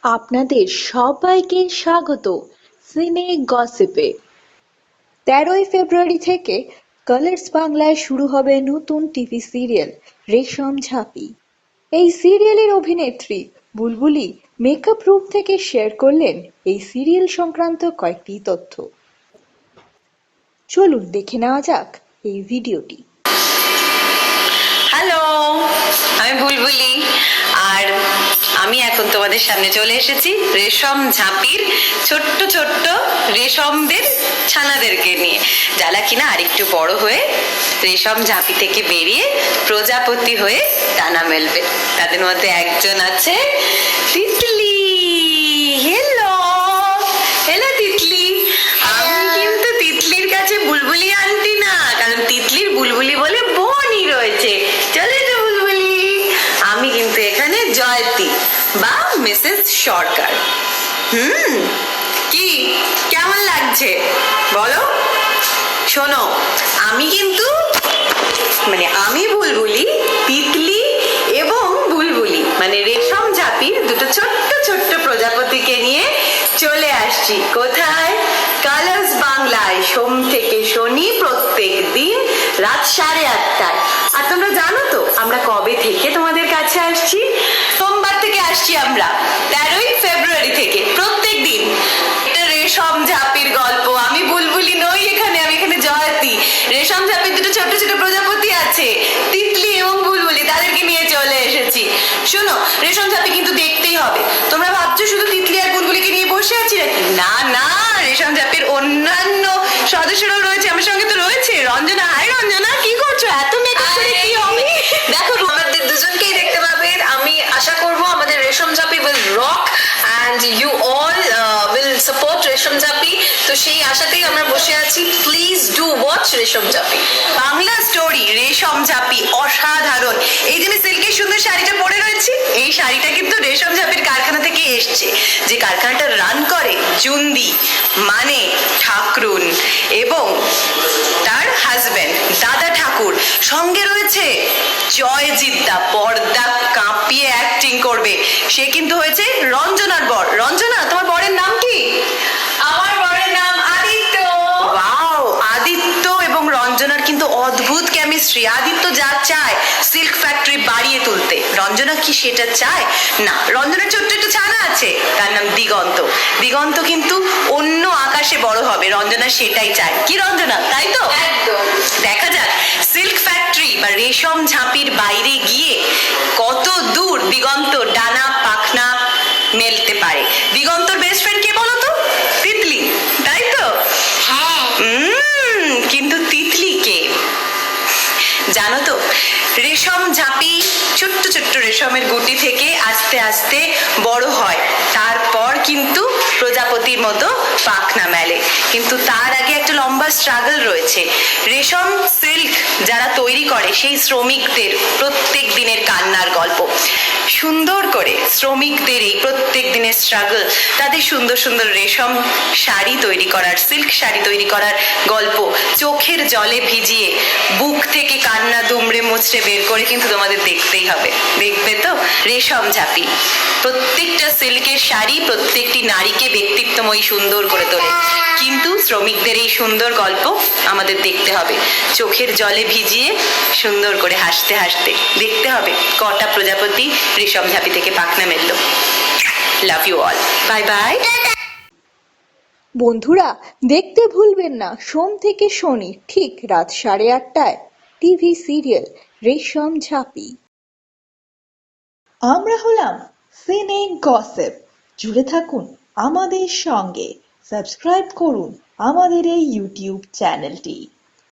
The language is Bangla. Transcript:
আপনাদের সবাইকে স্বাগত সিনে গসিপে। ১৩ই ফেব্রুয়ারি থেকে কালার্স বাংলায় শুরু হবে নতুন টিভি সিরিয়াল রেশম ঝাঁপি। এই সিরিয়ালের অভিনেত্রী বুলবুলি মেকআপ রুম থেকে শেয়ার করলেন এই সিরিয়াল সংক্রান্ত কয়েকটি তথ্য। চলুন দেখে নেওয়া যাক এই ভিডিওটি। হ্যালো, আমি বুলবুলি, আর আমি এখন তোমাদের সামনে চলে এসেছি রেশম ঝাঁপির ছোট্ট ছোট্ট রেশমদের ছানাদেরকে নিয়ে, যারা কিনা আরেকটু বড় হয়ে রেশম ঝাঁপি থেকে বেরিয়ে প্রজাপতি হয়ে ডানা মেলবে। তাদের মধ্যে একজন আছে তিতলি। Hello hello Titli. আমি কিন্তু তিতলির কাছে বুলবুলি আন্টি না, কারণ তিতলির বুলবুলি বলে বোনই রয়েছে। চলে তো বুলবুলি। আমি কিন্তু এখানে জয়তী বা মিসেস সরকার। কি কেমন লাগছে বলো? শোনো, আমি কিন্তু আমি বুলবুলি, তিতলি এবং বুলবুলি মানে রেশম ঝাঁপির দুটো ছোট্ট ছোট্ট প্রজাপতিকে নিয়ে চলে আসছি। কোথায়? কালার্স বাংলায়, সোম থেকে শনি প্রত্যেক দিন রাত 8:30টায়। আর তোমরা জানো তো আমরা কবে থেকে তোমাদের কাছে আসছি? সোমবার থেকে আসছি আমরা, 13ই ফেব্রুয়ারি থেকে প্রত্যেক দিন। এটা রেশম ঝাঁপির গল্প। আমি বুলবুলি নই এখানে, আমি এখানে জয়তী। রেশম ঝাঁপির দুটো ছোট ছোট প্রজাপতি আছে, তিতলি এবং বুলবুলি, তাদেরকে নিয়ে চলে এসেছি। শোনো, রেশম ঝাঁপি কিন্তু দেখতেই হবে। তোমরা ভাবছো শুধু তিতলি আর বুলবুলিকে নিয়ে বসে আছি নাকি? না না, রেশম ঝাঁপির অন্যান্য সদস্যরাও রয়েছে, আমার সঙ্গে তো রয়েছে রঞ্জনা। হাই রঞ্জনা, কি করছো? এত মেকআপ করে কি হবে? দেখো, আমাদের দুজনকেই দেখতে পাবে। আমি আশা করব আমাদের রেশম ঝাঁপি will rock and you all will support রেশম ঝাঁপি। তো সেই আশাতেই আমরা বসে আছি। প্লিজ ডু ওয়াচ রেশম ঝাঁপি। বাংলা স্টোরি রেশম ঝাঁপি অসাধারণ। এই যে সিল্কের সুন্দর শাড়িটা পরে রয়েছে, এই শাড়িটা কিন্তু রেশম ঝাঁপির কারখানা থেকে এসছে। যে কারখানাটা রান করে জুন্দি মানে ঠাকরুন এবং তার হাজবেন্ড দাদা ঠাকুর। সঙ্গে রয়েছে জয়জিদ্দা, পর্দা কাঁপিয়ে অ্যাক্টিং করবে। সে কিন্তু হয়েছে রঞ্জনার বর। রঞ্জনা, তোমার বরের নাম কি? আমার বরের নাম আদিত্য। ওয়াও, আদিত্য এবং রঞ্জনার কিন্তু অদ্ভুত কেমিস্ট্রি। আদিত্য যা চায় সিল্ক ফ্যাক্টরি বাড়িয়ে তুলতে, রঞ্জনা কি সেটা চায়? না, রঞ্জনার ছোট্ট একটা ছানা আছে, তার নাম দিগন্ত। দিগন্ত কিন্তু অন্য আকাশে বড় হবে, রঞ্জনা সেটাই চায়। কি রঞ্জনা, তাই তো? একদম। দেখা যাক সিল্ক ফ্যাক্টরি বা রেশম ঝাঁপির বাইরে গিয়ে কত দূর দিগন্ত ডানা পাখনা মেলতে পারে। দিগন্তর বেস্ট ফ্রেন্ড কে বলো তো? তিতলি, তাই তো? হ্যাঁ। কিন্তু তিতলি কে জানো তো? রেশম ঝাঁপি ছোট্ট ছোট্ট রেশমের গুটি থেকে আস্তে আস্তে বড় হয়, তারপর কিন্তু প্রজাপতির মতো পাখনা মেলে। কিন্তু তার আগে একটা লম্বা স্ট্রাগল রয়েছে। রেশম সিল্ক যারা তৈরি করে সেই শ্রমিকদের প্রত্যেক দিনের কান্নার গল্প। সুন্দর করে শ্রমিকদের এই প্রত্যেক দিনের স্ট্রাগল, তাদের সুন্দর সুন্দর রেশম শাড়ি তৈরি করার, সিল্ক শাড়ি তৈরি করার গল্প চোখের জলে ভিজিয়ে বুক থেকে কান্না দুমড়ে মুচড়ে বের করে কিন্তু তোমাদের দেখতেই হবে। দেখবে তো রেশম ঝাঁপি। প্রত্যেকটা সিল্কের শাড়ি প্রত্যেকটি নারীকে ব্যক্তিত্বময়ী সুন্দর করে তোলে, কিন্তু শ্রমিকদের এই সুন্দর গল্প আমাদের দেখতে হবে। চোখের জলে ভিজিয়ে সুন্দর করে হাসতে হাসতে দেখতে হবে কটা প্রজাপতি রেশম ঝাঁপি থেকে পাখনা মেলল। Love you all, bye bye. বন্ধুরা, দেখতে ভুলবেন না সোম থেকে শনি ঠিক রাত 8:30টায় টিভি সিরিয়াল রেশম ঝাঁপি। আমরা হলাম সিনে গসিপ। জুড়ে থাকুন আমাদের সঙ্গে, সাবস্ক্রাইব করুন আমাদের এই ইউটিউব চ্যানেলটি।